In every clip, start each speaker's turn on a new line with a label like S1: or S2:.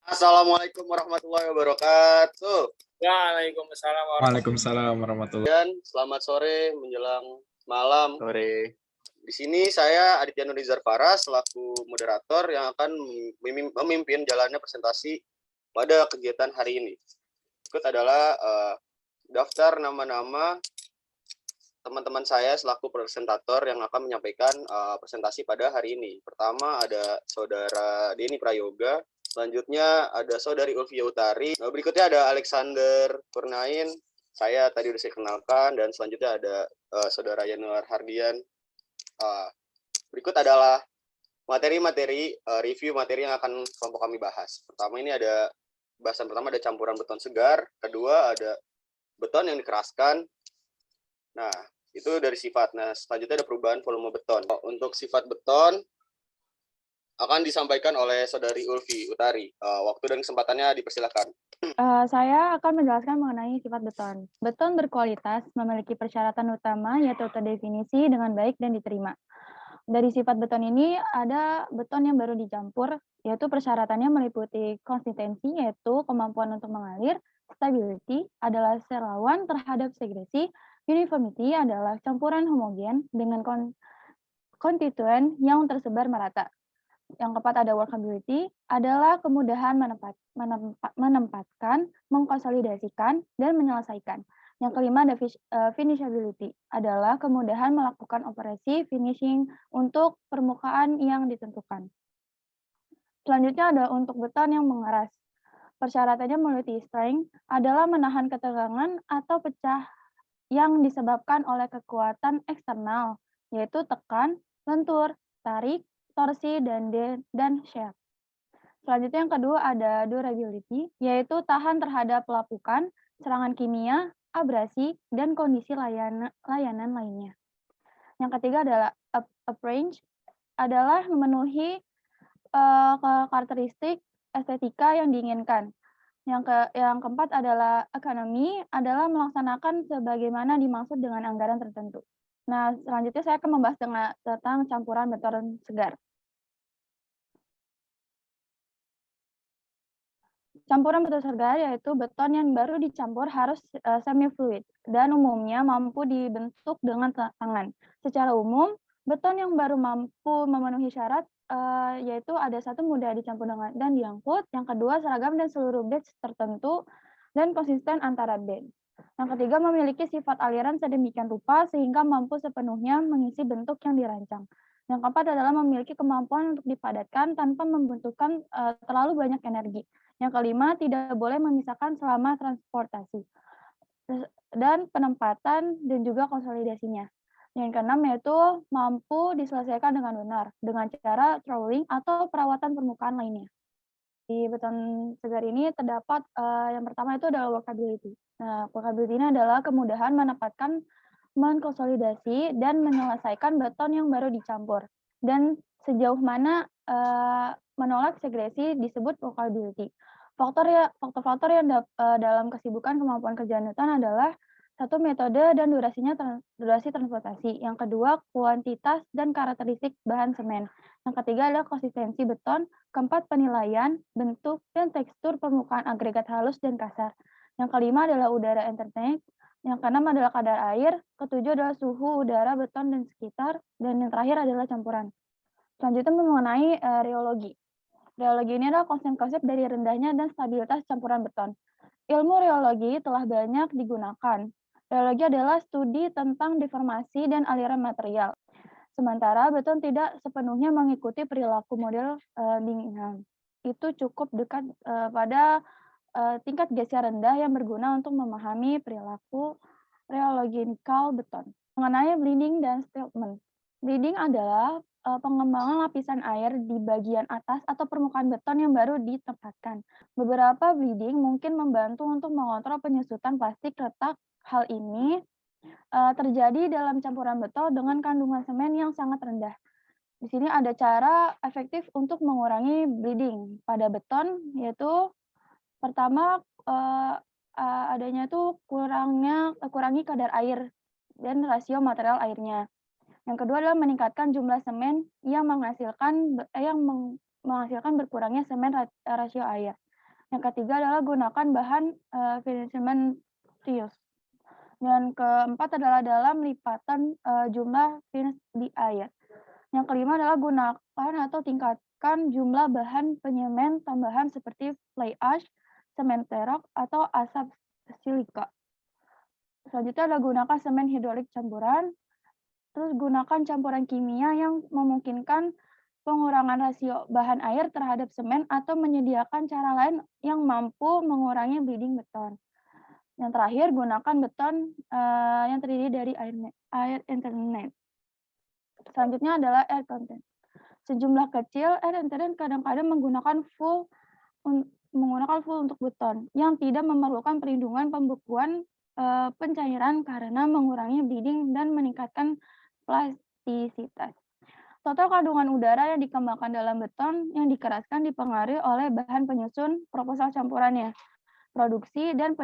S1: Assalamualaikum warahmatullahi wabarakatuh.
S2: Waalaikumsalam
S3: Waalaikumsalam warahmatullahi
S1: Dan selamat sore menjelang malam.
S3: Sore.
S1: Di sini saya Aditya Nurrizar Faras selaku moderator yang akan memimpin jalannya presentasi pada kegiatan hari ini. Berikut adalah daftar nama-nama teman-teman saya selaku presentator yang akan menyampaikan presentasi pada hari ini. Pertama ada Saudara Denny Prayoga, selanjutnya ada Saudari Ulfia Utari, berikutnya ada Alexander Kurnain, saya tadi sudah saya kenalkan, dan selanjutnya ada Saudara Yanuar Hardian. Berikut adalah materi-materi review materi yang akan kelompok kami bahas. Pertama ini ada bahasan pertama ada campuran beton segar, kedua ada beton yang dikeraskan. Nah, itu dari sifat. Nah, selanjutnya ada perubahan volume beton. Untuk sifat beton akan disampaikan oleh Saudari Ulfi Utari. Waktu dan kesempatannya dipersilakan.
S4: Saya akan menjelaskan mengenai sifat beton. Beton berkualitas memiliki persyaratan utama yaitu terdefinisi dengan baik dan diterima. Dari sifat beton ini ada beton yang baru dicampur, yaitu persyaratannya meliputi konsistensi, yaitu kemampuan untuk mengalir, stability adalah lawan terhadap segresi, uniformity adalah campuran homogen dengan konstituen yang tersebar merata. Yang keempat ada workability, adalah kemudahan menempatkan, mengkonsolidasikan, dan menyelesaikan. Yang kelima ada finishability, adalah kemudahan melakukan operasi finishing untuk permukaan yang ditentukan. Selanjutnya ada untuk beton yang mengeras. Persyaratannya multi strength adalah menahan ketegangan atau pecah yang disebabkan oleh kekuatan eksternal, yaitu tekan, lentur, tarik, torsi, dan shear. Selanjutnya yang kedua ada durability, yaitu tahan terhadap pelapukan, serangan kimia, abrasi, dan kondisi layanan lainnya. Yang ketiga adalah approach, adalah memenuhi karakteristik estetika yang diinginkan. Yang keempat adalah economy, adalah melaksanakan sebagaimana dimaksud dengan anggaran tertentu. Nah, selanjutnya saya akan membahas tentang campuran beton segar. Campuran beton segar yaitu beton yang baru dicampur harus semi-fluid dan umumnya mampu dibentuk dengan tangan. Secara umum, beton yang baru mampu memenuhi syarat yaitu ada satu mudah dicampur dan diangkut, yang kedua seragam dan seluruh batch tertentu dan konsisten antara batch. Yang ketiga memiliki sifat aliran sedemikian rupa sehingga mampu sepenuhnya mengisi bentuk yang dirancang. Yang keempat adalah memiliki kemampuan untuk dipadatkan tanpa membutuhkan terlalu banyak energi. Yang kelima, tidak boleh memisahkan selama transportasi dan penempatan dan juga konsolidasinya. Yang keenam yaitu mampu diselesaikan dengan benar dengan cara trowling atau perawatan permukaan lainnya. Di beton segar ini terdapat yang pertama itu adalah workability. Nah, workability ini adalah kemudahan menempatkan, mengkonsolidasi, dan menyelesaikan beton yang baru dicampur. Dan sejauh mana menolak segresi disebut workability. Faktor-faktor yang dalam kesibukan kemampuan kerjaan beton adalah satu, metode dan durasi transportasi. Yang kedua, kuantitas dan karakteristik bahan semen. Yang ketiga adalah konsistensi beton. Keempat, penilaian, bentuk, dan tekstur permukaan agregat halus dan kasar. Yang kelima adalah udara internet. Yang keenam adalah kadar air. Ketujuh adalah suhu udara beton dan sekitar. Dan yang terakhir adalah campuran. Selanjutnya mengenai rheology. Rheology ini adalah konsep-konsep dari rendahnya dan stabilitas campuran beton. Ilmu rheology telah banyak digunakan. Rheology adalah studi tentang deformasi dan aliran material. Sementara beton tidak sepenuhnya mengikuti perilaku model Bingham. Itu cukup dekat pada tingkat geser rendah yang berguna untuk memahami perilaku rheological beton. Mengenai bleeding dan stiltment. Bleeding adalah pengembangan lapisan air di bagian atas atau permukaan beton yang baru ditempatkan. Beberapa bleeding mungkin membantu untuk mengontrol penyusutan plastik retak. Hal ini terjadi dalam campuran beton dengan kandungan semen yang sangat rendah. Di sini ada cara efektif untuk mengurangi bleeding pada beton, yaitu pertama adanya itu kurangi kadar air dan rasio material airnya. Yang kedua adalah meningkatkan jumlah semen yang menghasilkan berkurangnya semen rasio air. Yang ketiga adalah gunakan bahan cementitious. Dan keempat adalah dalam lipatan jumlah fins di air. Yang kelima adalah gunakan atau tingkatkan jumlah bahan penyemen tambahan seperti fly ash, sementera atau asap silika. Selanjutnya adalah gunakan semen hidrolik campuran. Terus gunakan campuran kimia yang memungkinkan pengurangan rasio bahan air terhadap semen atau menyediakan cara lain yang mampu mengurangi bleeding beton. Yang terakhir, gunakan beton yang terdiri dari air internet. Selanjutnya adalah air content. Sejumlah kecil air internet kadang-kadang menggunakan full untuk beton yang tidak memerlukan perlindungan pembekuan pencairan karena mengurangi bleeding dan meningkatkan plastisitas. Total kandungan udara yang dikembangkan dalam beton yang dikeraskan dipengaruhi oleh bahan penyusun, proposal campurannya, produksi dan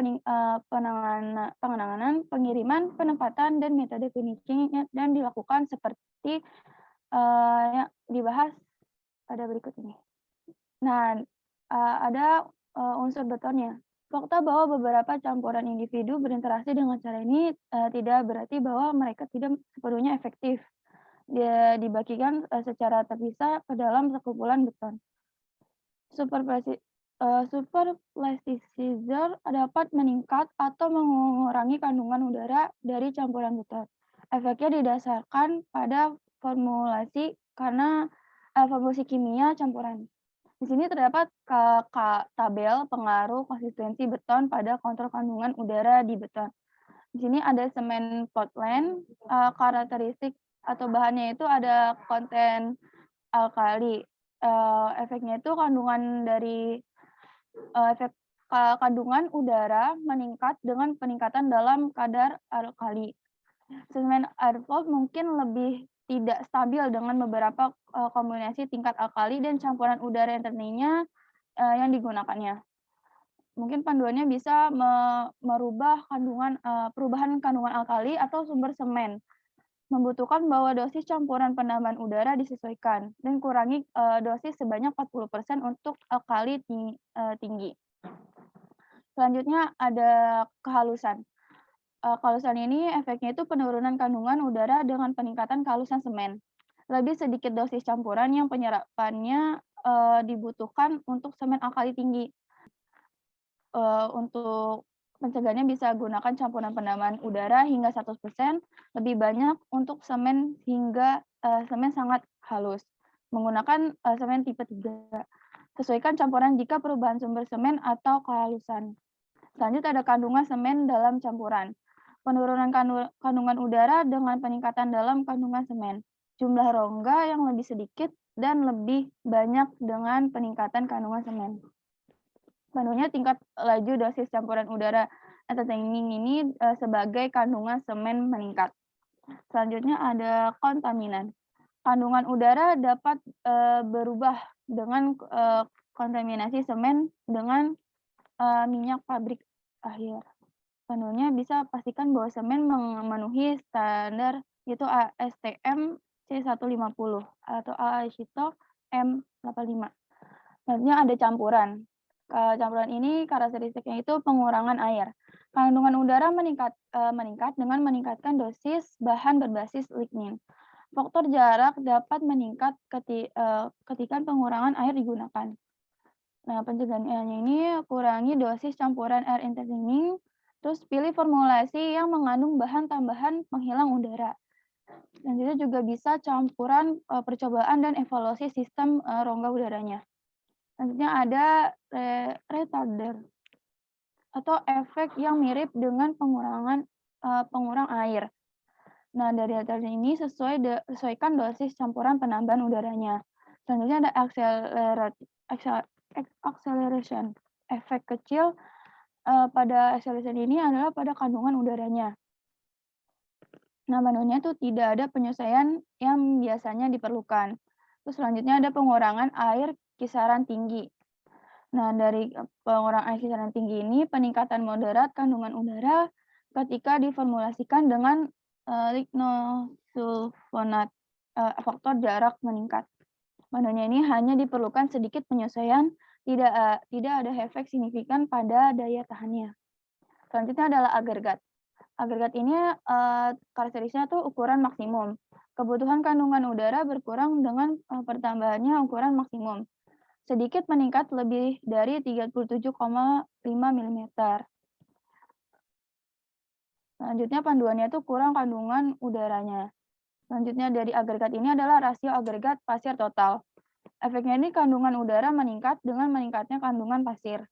S4: penanganan, pengiriman, penempatan, dan metode finishing dan dilakukan seperti yang dibahas pada berikut ini. Nah, ada unsur betonnya. Fakta bahwa beberapa campuran individu berinteraksi dengan cara ini tidak berarti bahwa mereka tidak sepenuhnya efektif. Dia dibagikan secara terpisah ke dalam sekumpulan beton. Superplasticizer dapat meningkat atau mengurangi kandungan udara dari campuran beton. Efeknya didasarkan pada formulasi kimia campuran. Di sini terdapat tabel pengaruh konsistensi beton pada kontrol kandungan udara di beton. Di sini ada semen Portland, karakteristik atau bahannya itu ada konten alkali. Efeknya itu kandungan dari kandungan udara meningkat dengan peningkatan dalam kadar alkali. Semen Airflow mungkin lebih tidak stabil dengan beberapa kombinasi tingkat alkali dan campuran udara internalnya yang digunakannya. Mungkin panduannya bisa merubah perubahan kandungan alkali atau sumber semen. Membutuhkan bahwa dosis campuran penambahan udara disesuaikan dan kurangi dosis sebanyak 40% untuk alkali tinggi. Selanjutnya ada kehalusan. Kehalusan ini efeknya itu penurunan kandungan udara dengan peningkatan kehalusan semen. Lebih sedikit dosis campuran yang penyerapannya dibutuhkan untuk semen alkali tinggi. Untuk pencegahannya bisa gunakan campuran penambahan udara hingga 100%, lebih banyak untuk semen hingga semen sangat halus. Menggunakan semen tipe 3. Sesuaikan campuran jika perubahan sumber semen atau kehalusan. Selanjutnya ada kandungan semen dalam campuran. Penurunan kandungan udara dengan peningkatan dalam kandungan semen. Jumlah rongga yang lebih sedikit dan lebih banyak dengan peningkatan kandungan semen. Panduannya tingkat laju dosis campuran udara entertaining ini sebagai kandungan semen meningkat. Selanjutnya ada kontaminan. Kandungan udara dapat berubah dengan kontaminasi semen dengan minyak pabrik akhir. Panduannya bisa pastikan bahwa semen memenuhi standar yaitu ASTM C150 atau AISO M85. Selanjutnya ada campuran. Campuran ini karakteristiknya itu pengurangan air. Kandungan udara meningkat dengan meningkatkan dosis bahan berbasis lignin. Faktor jarak dapat meningkat ketika pengurangan air digunakan. Nah, pencegahannya ini kurangi dosis campuran air intervening, terus pilih formulasi yang mengandung bahan tambahan penghilang udara. Dan itu juga bisa campuran percobaan dan evaluasi sistem rongga udaranya. Selanjutnya ada retarder atau efek yang mirip dengan pengurang air. Nah, dari retarder ini sesuaikan dosis campuran penambahan udaranya. Selanjutnya ada acceleration. Efek kecil pada acceleration ini adalah pada kandungan udaranya. Nah, manunya itu tidak ada penyesuaian yang biasanya diperlukan. Terus selanjutnya ada pengurangan air kisaran tinggi. Nah, dari pengurangan air kisaran tinggi ini, peningkatan moderat kandungan udara ketika diformulasikan dengan lignosulfonat, faktor jarak meningkat. Manunya ini hanya diperlukan sedikit penyesuaian, tidak ada efek signifikan pada daya tahannya. Selanjutnya adalah agregat. Agregat ini karakteristiknya tuh ukuran maksimum. Kebutuhan kandungan udara berkurang dengan pertambahannya ukuran maksimum. Sedikit meningkat lebih dari 37,5 mm. Selanjutnya panduannya itu kurang kandungan udaranya. Selanjutnya dari agregat ini adalah rasio agregat pasir total. Efeknya ini kandungan udara meningkat dengan meningkatnya kandungan pasir.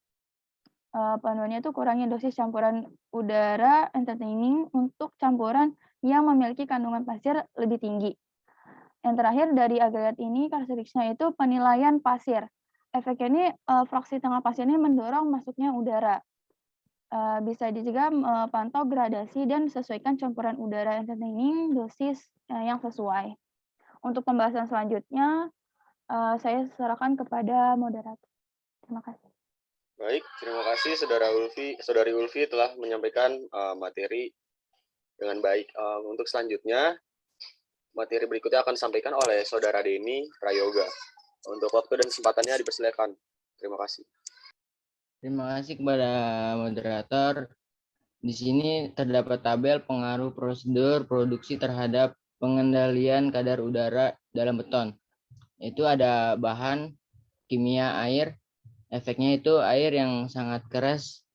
S4: Panduannya itu kurangi dosis campuran udara entertaining untuk campuran yang memiliki kandungan pasir lebih tinggi. Yang terakhir dari agregat ini karakteristiknya itu penilaian pasir. Efeknya ini fraksi tengah pasir ini mendorong masuknya udara. Bisa juga pantau gradasi dan sesuaikan campuran udara entertaining dosis yang sesuai. Untuk pembahasan selanjutnya saya serahkan kepada moderator. Terima kasih.
S1: Baik, terima kasih Saudari Ulfi telah menyampaikan materi dengan baik. Untuk selanjutnya, materi berikutnya akan disampaikan oleh Saudara Denny Prayoga. Untuk waktu dan kesempatannya dipersilakan. Terima kasih.
S3: Terima kasih kepada moderator. Di sini terdapat tabel pengaruh prosedur produksi terhadap pengendalian kadar udara dalam beton. Itu ada bahan kimia air. Efeknya itu air yang sangat keras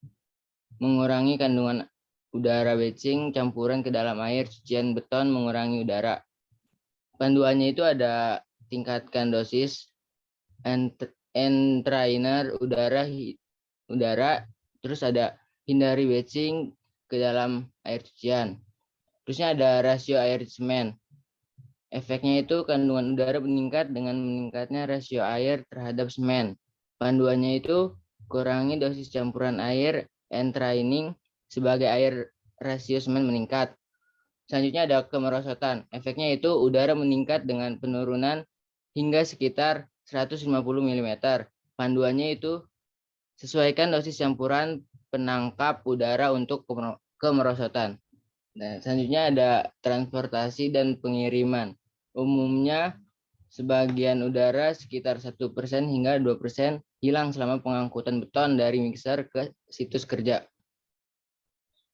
S3: mengurangi kandungan udara batching campuran ke dalam air cucian beton mengurangi udara. Panduannya itu ada tingkatkan dosis entrainer udara, terus ada hindari batching ke dalam air cucian. Terusnya ada rasio air semen. Efeknya itu kandungan udara meningkat dengan meningkatnya rasio air terhadap semen. Panduannya itu kurangi dosis campuran air entraining sebagai air rasio semen meningkat. Selanjutnya ada kemerosotan. Efeknya itu udara meningkat dengan penurunan hingga sekitar 150 mm. Panduannya itu sesuaikan dosis campuran penangkap udara untuk kemerosotan. Nah, selanjutnya ada transportasi dan pengiriman. Umumnya sebagian udara sekitar 1% hingga 2% hilang selama pengangkutan beton dari mixer ke situs kerja.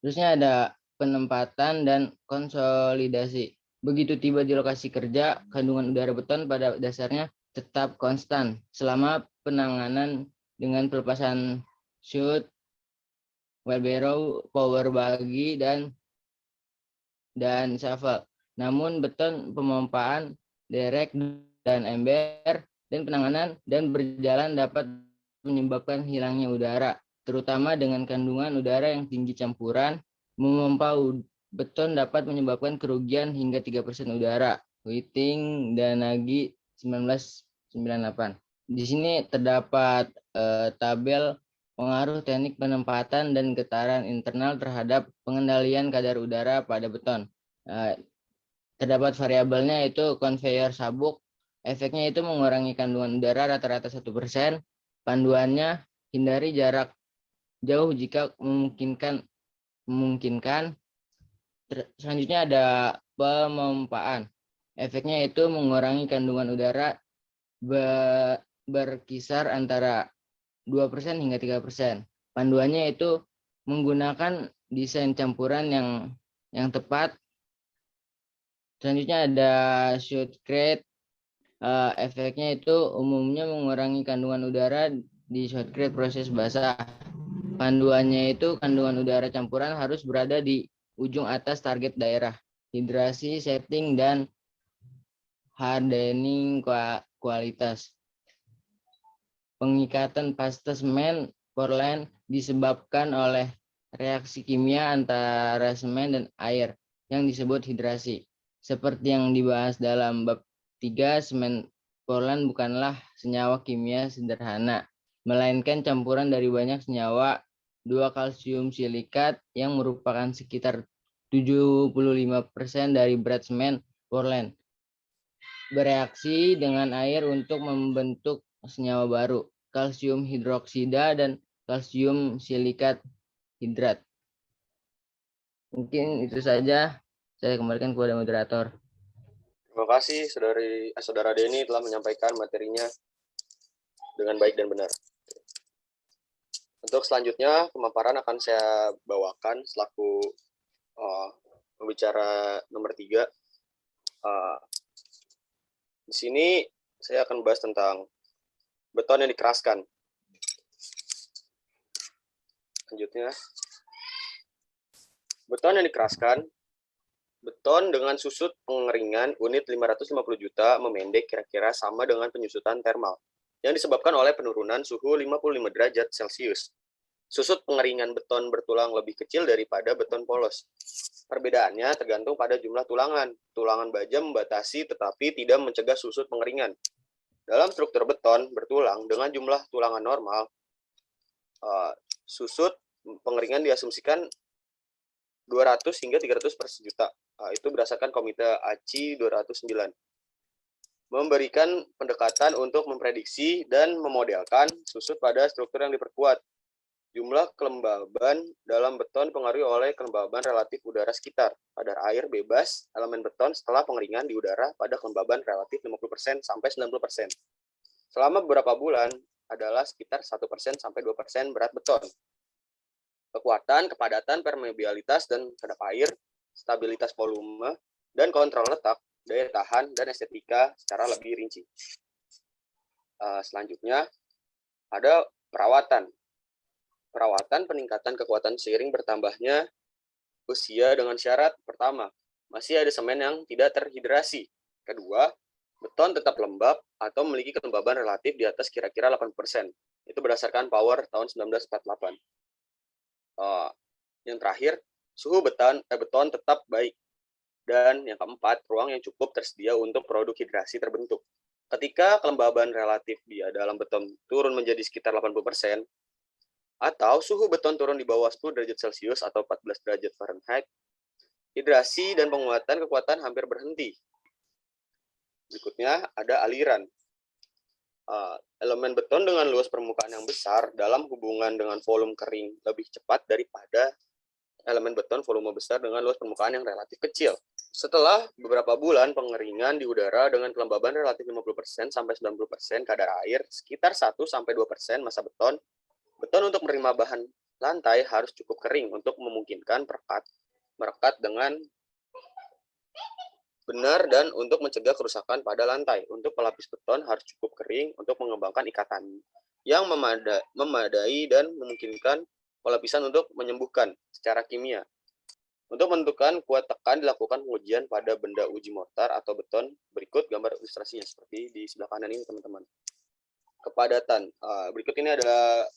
S3: Terusnya ada penempatan dan konsolidasi. Begitu tiba di lokasi kerja, kandungan udara beton pada dasarnya tetap konstan selama penanganan dengan pelepasan chute, wheelbarrow, power bagi, dan shovel. Namun beton pemompaan, derek, dan ember, dan penanganan dan berjalan dapat menyebabkan hilangnya udara, terutama dengan kandungan udara yang tinggi campuran. Memompa beton dapat menyebabkan kerugian hingga 3% udara. Whiting dan Nagy 1998. Di sini terdapat tabel pengaruh teknik penempatan dan getaran internal terhadap pengendalian kadar udara pada beton. Terdapat variabelnya itu konveyor sabuk. Efeknya itu mengurangi kandungan udara rata-rata 1%. Panduannya hindari jarak jauh jika memungkinkan. Selanjutnya ada pemompaan. Efeknya itu mengurangi kandungan udara berkisar antara 2% hingga 3%. Panduannya itu menggunakan desain campuran yang tepat. Selanjutnya ada shotcrete. Efeknya itu umumnya mengurangi kandungan udara di shotcrete proses basah. Panduannya itu kandungan udara campuran harus berada di ujung atas target daerah. Hidrasi, setting, dan hardening kualitas. Pengikatan pasta semen Portland disebabkan oleh reaksi kimia antara semen dan air yang disebut hidrasi. Seperti yang dibahas dalam bab 3, semen Portland bukanlah senyawa kimia sederhana, melainkan campuran dari banyak senyawa 2 kalsium silikat yang merupakan sekitar 75% dari berat semen Portland. Bereaksi dengan air untuk membentuk senyawa baru, kalsium hidroksida dan kalsium silikat hidrat. Mungkin itu saja, saya kembalikan kepada moderator.
S1: Terima kasih Saudara Denny telah menyampaikan materinya dengan baik dan benar. Untuk selanjutnya, pemaparan akan saya bawakan selaku pembicara nomor 3. Di sini saya akan membahas tentang beton yang dikeraskan. Selanjutnya, beton yang dikeraskan, beton dengan susut pengeringan unit 550 juta memendek kira-kira sama dengan penyusutan termal yang disebabkan oleh penurunan suhu 55 derajat Celcius. Susut pengeringan beton bertulang lebih kecil daripada beton polos. Perbedaannya tergantung pada jumlah tulangan. Tulangan baja membatasi tetapi tidak mencegah susut pengeringan. Dalam struktur beton bertulang dengan jumlah tulangan normal, susut pengeringan diasumsikan 200 hingga 300 per sejuta. Itu berdasarkan Komite ACI 209. Memberikan pendekatan untuk memprediksi dan memodelkan susut pada struktur yang diperkuat. Jumlah kelembaban dalam beton dipengaruhi oleh kelembaban relatif udara sekitar. Kadar air bebas elemen beton setelah pengeringan di udara pada kelembaban relatif 50% sampai 90%. Selama beberapa bulan adalah sekitar 1% sampai 2% berat beton. Kekuatan, kepadatan, permeabilitas, dan kedap air, stabilitas volume, dan kontrol letak, daya tahan, dan estetika secara lebih rinci. Selanjutnya, ada perawatan. Perawatan peningkatan kekuatan seiring bertambahnya usia dengan syarat pertama, masih ada semen yang tidak terhidrasi. Kedua, beton tetap lembab atau memiliki kelembaban relatif di atas kira-kira 80%. Itu berdasarkan Power tahun 1948. Yang terakhir, suhu beton tetap baik. Dan yang keempat, ruang yang cukup tersedia untuk produk hidrasi terbentuk. Ketika kelembaban relatif di dalam beton turun menjadi sekitar 80%, atau suhu beton turun di bawah 10 derajat Celcius atau 14 derajat Fahrenheit, hidrasi dan penguatan kekuatan hampir berhenti. Berikutnya ada aliran. Elemen beton dengan luas permukaan yang besar dalam hubungan dengan volume kering lebih cepat daripada elemen beton volume besar dengan luas permukaan yang relatif kecil. Setelah beberapa bulan pengeringan di udara dengan kelembaban relatif 50% sampai 90% kadar air, sekitar 1 sampai 2% massa beton untuk menerima bahan lantai harus cukup kering untuk memungkinkan merekat dengan benar dan untuk mencegah kerusakan pada lantai. Untuk pelapis beton harus cukup kering untuk mengembangkan ikatan yang memadai dan memungkinkan pelapisan untuk menyembuhkan secara kimia. Untuk menentukan kuat tekan dilakukan pengujian pada benda uji mortar atau beton. Berikut gambar ilustrasinya seperti di sebelah kanan ini, teman-teman. Kepadatan. Berikut ini adalah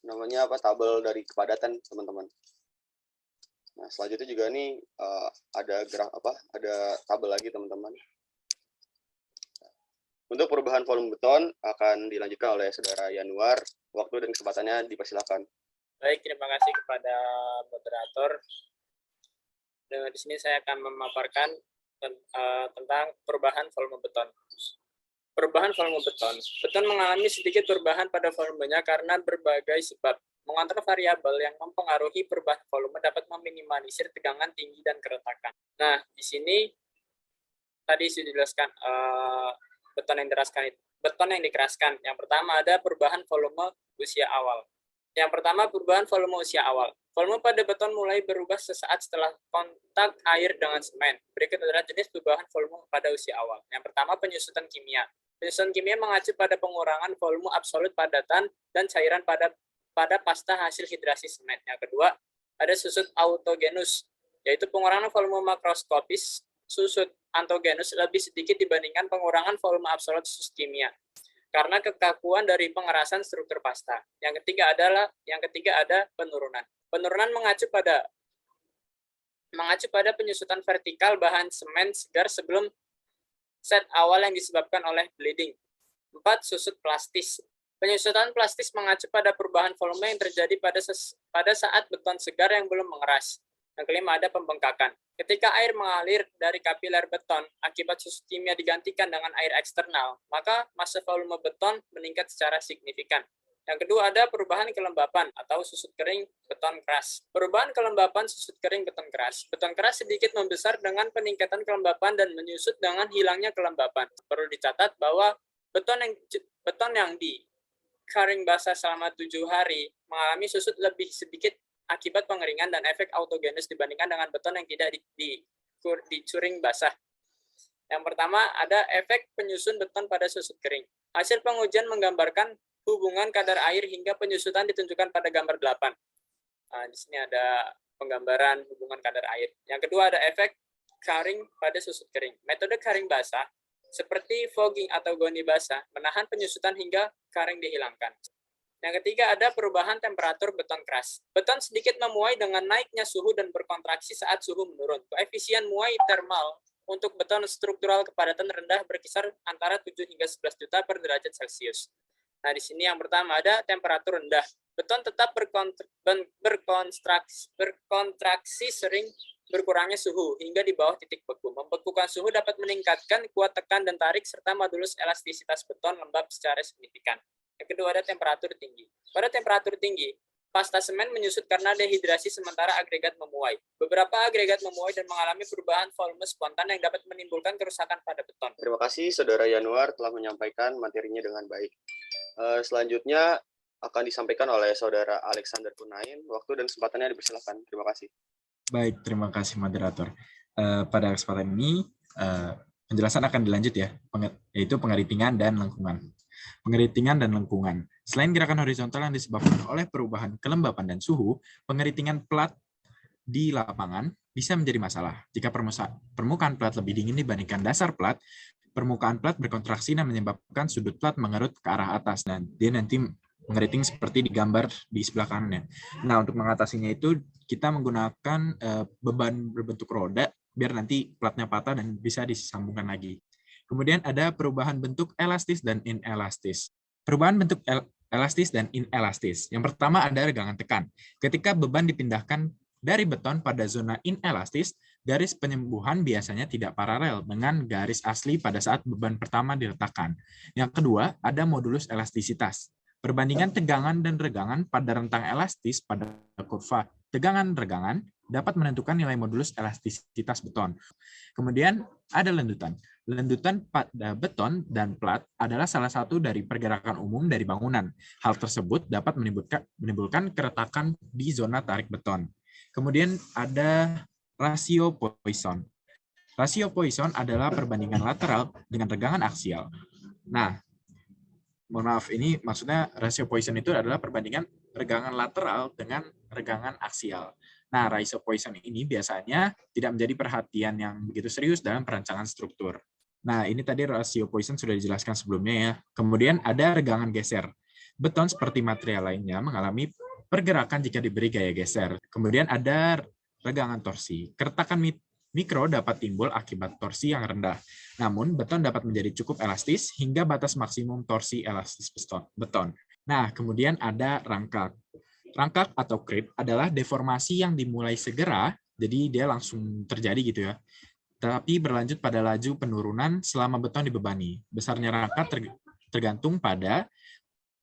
S1: namanya tabel dari kepadatan, teman-teman. Nah, selanjutnya juga nih ada tabel lagi, teman-teman. Untuk perubahan volume beton akan dilanjutkan oleh Saudara Yanuar. Waktu dan kesempatannya dipersilakan.
S2: Baik, terima kasih kepada moderator. Di sini saya akan memaparkan tentang perubahan volume beton. Perubahan volume beton. Beton mengalami sedikit perubahan pada volumenya karena berbagai sebab. Mengontrol variabel yang mempengaruhi perubahan volume dapat meminimalisir tegangan tinggi dan keretakan. Nah, di sini tadi sudah dijelaskan beton yang dikeraskan. Yang pertama ada perubahan volume usia awal. Yang pertama perubahan volume usia awal. Volume pada beton mulai berubah sesaat setelah kontak air dengan semen. Berikut adalah jenis perubahan volume pada usia awal. Yang pertama penyusutan kimia. Penyusutan kimia mengacu pada pengurangan volume absolut padatan dan cairan pada pasta hasil hidrasi semen. Yang kedua, ada susut autogenus, yaitu pengurangan volume makroskopis. Susut antogenus lebih sedikit dibandingkan pengurangan volume absolut susut kimia, karena kekakuan dari pengerasan struktur pasta. Yang ketiga ada penurunan. Penurunan mengacu pada penyusutan vertikal bahan semen segar sebelum set awal yang disebabkan oleh bleeding. 4. Susut plastis. Penyusutan plastis mengacu pada perubahan volume yang terjadi pada saat beton segar yang belum mengeras. Yang kelima ada pembengkakan. Ketika air mengalir dari kapiler beton akibat susut kimia digantikan dengan air eksternal, maka massa volume beton meningkat secara signifikan. Yang kedua ada perubahan kelembapan atau susut kering beton keras. Perubahan kelembapan susut kering beton keras. Beton keras sedikit membesar dengan peningkatan kelembapan dan menyusut dengan hilangnya kelembapan. Perlu dicatat bahwa beton yang kering basah selama 7 hari mengalami susut lebih sedikit akibat pengeringan dan efek autogenus dibandingkan dengan beton yang tidak dicuring basah. Yang pertama, ada efek penyusun beton pada susut kering. Hasil pengujian menggambarkan hubungan kadar air hingga penyusutan ditunjukkan pada gambar 8. Nah, di sini ada penggambaran hubungan kadar air. Yang kedua, ada efek kering pada susut kering. Metode kering basah, seperti fogging atau goni basah, menahan penyusutan hingga kering dihilangkan. Yang ketiga, ada perubahan temperatur beton keras. Beton sedikit memuai dengan naiknya suhu dan berkontraksi saat suhu menurun. Koefisien muai termal untuk beton struktural kepadatan rendah berkisar antara 7 hingga 11 juta per derajat Celcius. Nah, di sini yang pertama ada temperatur rendah. Beton tetap berkontraksi sering berkurangnya suhu hingga di bawah titik beku. Membekukan suhu dapat meningkatkan kuat tekan dan tarik serta modulus elastisitas beton lembab secara signifikan. Yang kedua ada temperatur tinggi. Pada temperatur tinggi, pasta semen menyusut karena dehidrasi sementara agregat memuai. Beberapa agregat memuai dan mengalami perubahan volume spontan yang dapat menimbulkan kerusakan pada beton.
S1: Terima kasih Saudara Yanuar telah menyampaikan materinya dengan baik. Selanjutnya akan disampaikan oleh Saudara Alexander Kunain. Waktu dan kesempatannya dipersilakan. Terima kasih.
S5: Baik, terima kasih moderator. Pada kesempatan ini, penjelasan akan dilanjut ya, yaitu pengeritingan dan lengkungan. Pengeritingan dan lengkungan. Selain gerakan horizontal yang disebabkan oleh perubahan kelembapan dan suhu, pengeritingan plat di lapangan bisa menjadi masalah. Jika permukaan plat lebih dingin dibandingkan dasar plat, permukaan plat berkontraksi dan menyebabkan sudut plat mengerut ke arah atas, dan dia nanti mengeriting seperti digambar di sebelah kanannya. Nah, untuk mengatasinya itu kita menggunakan beban berbentuk roda biar nanti platnya patah dan bisa disambungkan lagi. Kemudian ada perubahan bentuk elastis dan inelastis. Perubahan bentuk elastis dan inelastis. Yang pertama ada regangan tekan. Ketika beban dipindahkan dari beton pada zona inelastis, garis penyembuhan biasanya tidak paralel dengan garis asli pada saat beban pertama diletakkan. Yang kedua, ada modulus elastisitas. Perbandingan tegangan dan regangan pada rentang elastis pada kurva tegangan-regangan dapat menentukan nilai modulus elastisitas beton. Kemudian ada lendutan. Lendutan pada beton dan plat adalah salah satu dari pergerakan umum dari bangunan. Hal tersebut dapat menimbulkan keretakan di zona tarik beton. Kemudian ada rasio Poisson. Rasio Poisson adalah perbandingan lateral dengan regangan aksial. Nah, mohon maaf, ini maksudnya rasio Poisson itu adalah perbandingan regangan lateral dengan regangan aksial. Nah, rasio Poisson ini biasanya tidak menjadi perhatian yang begitu serius dalam perancangan struktur. Nah, ini tadi rasio Poisson sudah dijelaskan sebelumnya ya. Kemudian ada regangan geser. Beton seperti material lainnya mengalami pergerakan jika diberi gaya geser. Kemudian ada regangan torsi. Keretakan mikro dapat timbul akibat torsi yang rendah. Namun, beton dapat menjadi cukup elastis hingga batas maksimum torsi elastis beton. Nah, kemudian ada rangkak. Rangkak atau creep adalah deformasi yang dimulai segera, jadi dia langsung terjadi gitu ya, tapi berlanjut pada laju penurunan selama beton dibebani. Besarnya rangkak tergantung pada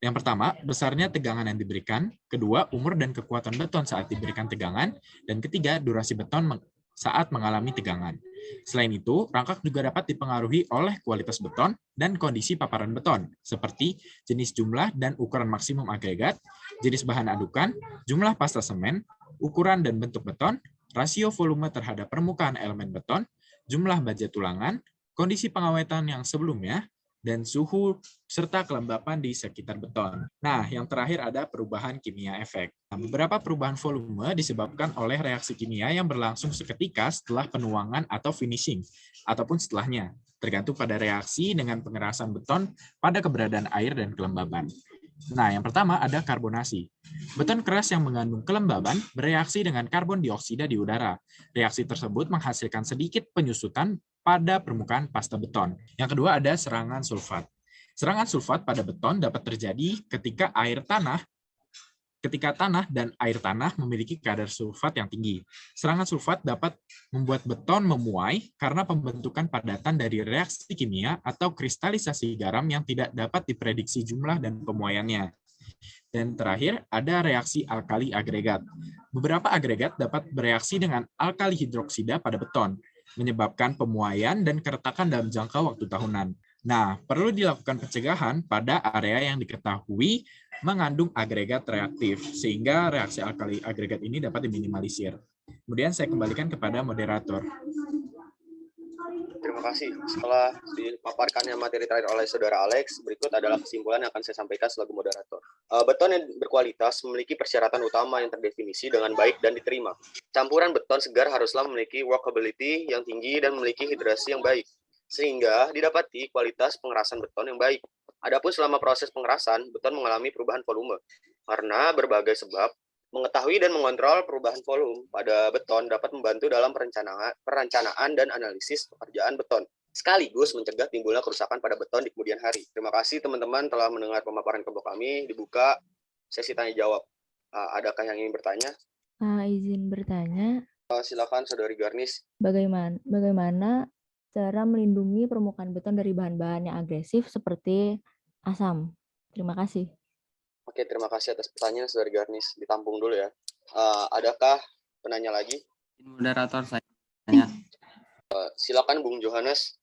S5: yang pertama, besarnya tegangan yang diberikan, kedua, umur dan kekuatan beton saat diberikan tegangan, dan ketiga, durasi beton saat mengalami tegangan. Selain itu, rangkak juga dapat dipengaruhi oleh kualitas beton dan kondisi paparan beton, seperti jenis jumlah dan ukuran maksimum agregat, jenis bahan adukan, jumlah pasta semen, ukuran dan bentuk beton, rasio volume terhadap permukaan elemen beton, jumlah baja tulangan, kondisi pengawetan yang sebelumnya, dan suhu serta kelembapan di sekitar beton. Nah, yang terakhir ada perubahan kimia efek. Nah, beberapa perubahan volume disebabkan oleh reaksi kimia yang berlangsung seketika setelah penuangan atau finishing, ataupun setelahnya, tergantung pada reaksi dengan pengerasan beton pada keberadaan air dan kelembaban. Nah, yang pertama ada karbonasi. Beton keras yang mengandung kelembaban bereaksi dengan karbon dioksida di udara. Reaksi tersebut menghasilkan sedikit penyusutan pada permukaan pasta beton. Yang kedua ada serangan sulfat. Serangan sulfat pada beton dapat terjadi ketika tanah dan air tanah memiliki kadar sulfat yang tinggi. Serangan sulfat dapat membuat beton memuai karena pembentukan padatan dari reaksi kimia atau kristalisasi garam yang tidak dapat diprediksi jumlah dan pemuaiannya. Dan terakhir, ada reaksi alkali agregat. Beberapa agregat dapat bereaksi dengan alkali hidroksida pada beton, menyebabkan pemuaian dan keretakan dalam jangka waktu tahunan. Nah, perlu dilakukan pencegahan pada area yang diketahui mengandung agregat reaktif, sehingga reaksi alkali agregat ini dapat diminimalisir. Kemudian saya kembalikan kepada moderator.
S1: Terima kasih. Setelah dipaparkannya materi terakhir oleh Saudara Alex, berikut adalah kesimpulan yang akan saya sampaikan selaku moderator. Beton yang berkualitas memiliki persyaratan utama yang terdefinisi dengan baik dan diterima. Campuran beton segar haruslah memiliki workability yang tinggi dan memiliki hidrasi yang baik, sehingga didapati kualitas pengerasan beton yang baik. Adapun selama proses pengerasan, beton mengalami perubahan volume. Karena berbagai sebab, mengetahui dan mengontrol perubahan volume pada beton dapat membantu dalam perencanaan dan analisis pekerjaan beton, sekaligus mencegah timbulnya kerusakan pada beton di kemudian hari. Terima kasih teman-teman telah mendengar pemaparan kelompok kami. Dibuka sesi tanya jawab. Adakah yang ingin bertanya?
S6: Izin bertanya,
S1: Silakan Saudari Garnis.
S6: bagaimana cara melindungi permukaan beton dari bahan-bahan yang agresif seperti asam? Terima kasih.
S1: Oke, terima kasih atas pertanyaan Saudari Garnis. Ditampung dulu ya. Adakah penanya lagi?
S7: Moderator saya tanya.
S1: Silakan Bung Johannes.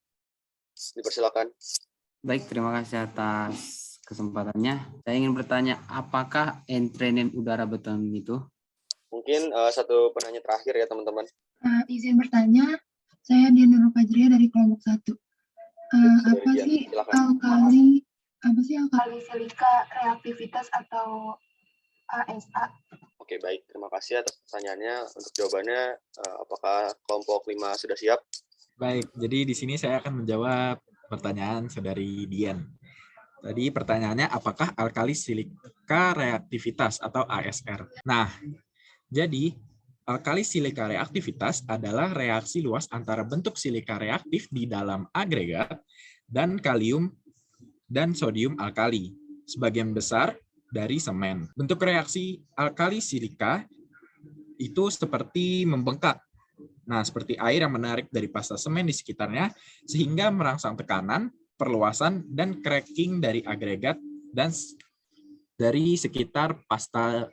S1: Dipersilakan.
S7: Baik, terima kasih atas kesempatannya. Saya ingin bertanya, apakah entrainment udara beton itu?
S1: Mungkin satu penanya terakhir ya teman-teman.
S8: Izin bertanya, saya Dian Nurul Fajriya dari kelompok 1. Apa sih alkali silika reaktivitas atau ASA?
S1: Oke, baik. Terima kasih atas pertanyaannya. Untuk jawabannya, apakah kelompok 5 sudah siap?
S5: Baik, jadi di sini saya akan menjawab pertanyaan Saudari Dian. Tadi pertanyaannya, apakah alkali silika reaktivitas atau ASR? Nah, jadi alkali silika reaktivitas adalah reaksi luas antara bentuk silika reaktif di dalam agregat dan kalium dan sodium alkali, sebagian besar dari semen. Bentuk reaksi alkali silika itu seperti membengkak. Nah, seperti air yang menarik dari pasta semen di sekitarnya, sehingga merangsang tekanan, perluasan, dan cracking dari agregat dan dari sekitar pasta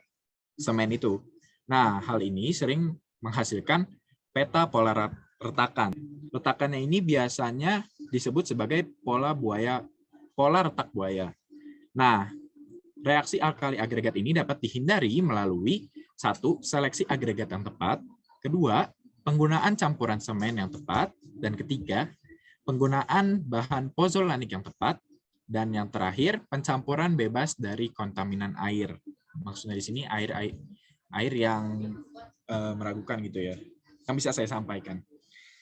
S5: semen itu. Nah, hal ini sering menghasilkan peta pola retakan. Retakannya ini biasanya disebut sebagai pola retak buaya. Nah, reaksi alkali agregat ini dapat dihindari melalui 1. Seleksi agregat yang tepat, 2. Penggunaan campuran semen yang tepat, dan 3. Penggunaan bahan pozolanik yang tepat, dan yang terakhir pencampuran bebas dari kontaminan air. Maksudnya di sini air yang meragukan gitu ya. Yang bisa saya sampaikan.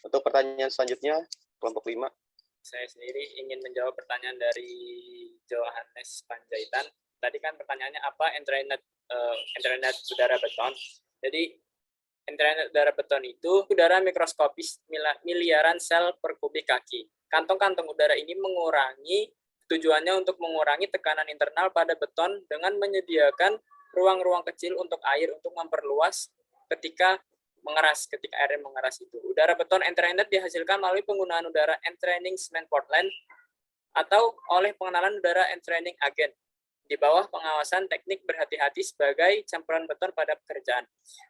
S1: Untuk pertanyaan selanjutnya, kelompok 5.
S2: Saya sendiri ingin menjawab pertanyaan dari Johannes Panjaitan. Tadi kan pertanyaannya apa entrainment udara beton. Jadi entrainment udara beton itu udara mikroskopis miliaran sel per kubik kaki. Kantong-kantong udara ini tujuannya untuk mengurangi tekanan internal pada beton dengan menyediakan ruang-ruang kecil untuk air untuk memperluas ketika air mengeras itu. Udara beton entrained dihasilkan melalui penggunaan udara entraining cement Portland atau oleh pengenalan udara entraining agent di bawah pengawasan teknik berhati-hati sebagai campuran beton pada pekerjaan.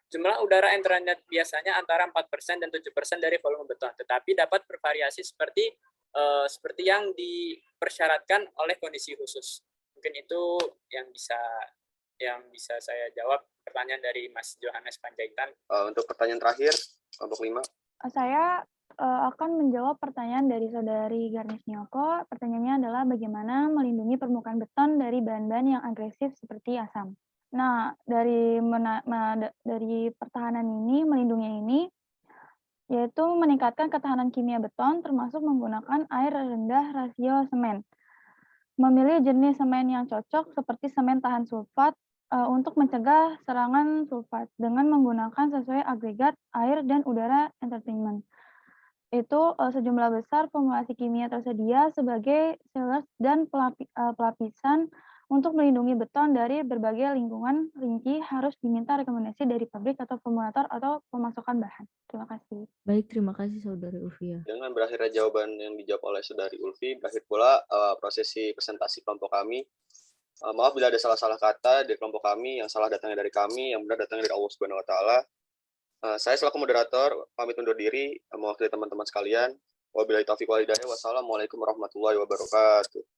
S2: Jumlah udara entrained biasanya antara 4% dan 7% dari volume beton, tetapi dapat bervariasi seperti yang dipersyaratkan oleh kondisi khusus. Mungkin itu yang bisa saya jawab pertanyaan dari Mas Johannes Panjaitan.
S1: Untuk pertanyaan terakhir, kelompok 5.
S4: Saya akan menjawab pertanyaan dari Saudari Garnis Nyoko. Pertanyaannya adalah bagaimana melindungi permukaan beton dari bahan-bahan yang agresif seperti asam. Nah, dari pertahanan ini, melindungi ini, yaitu meningkatkan ketahanan kimia beton termasuk menggunakan air rendah rasio semen. Memilih jenis semen yang cocok seperti semen tahan sulfat untuk mencegah serangan sulfat dengan menggunakan sesuai agregat air dan udara entrainment. Itu sejumlah besar formulasi kimia tersedia sebagai sealers dan pelapisan untuk melindungi beton dari berbagai lingkungan rinci harus diminta rekomendasi dari pabrik atau formulator atau pemasokan bahan. Terima kasih.
S6: Baik, terima kasih Saudari Ulfia.
S1: Dengan berakhirnya jawaban yang dijawab oleh Saudari Ulfi, berakhir pula prosesi presentasi kelompok kami. Maaf bila ada salah-salah kata dari kelompok kami, yang salah datangnya dari kami, yang benar datangnya dari Allah Subhanahu wa Ta'ala. Saya selaku moderator pamit undur diri mewakili teman-teman sekalian. Wabillahi taufiq wal hidayah. Wassalamualaikum warahmatullahi wabarakatuh.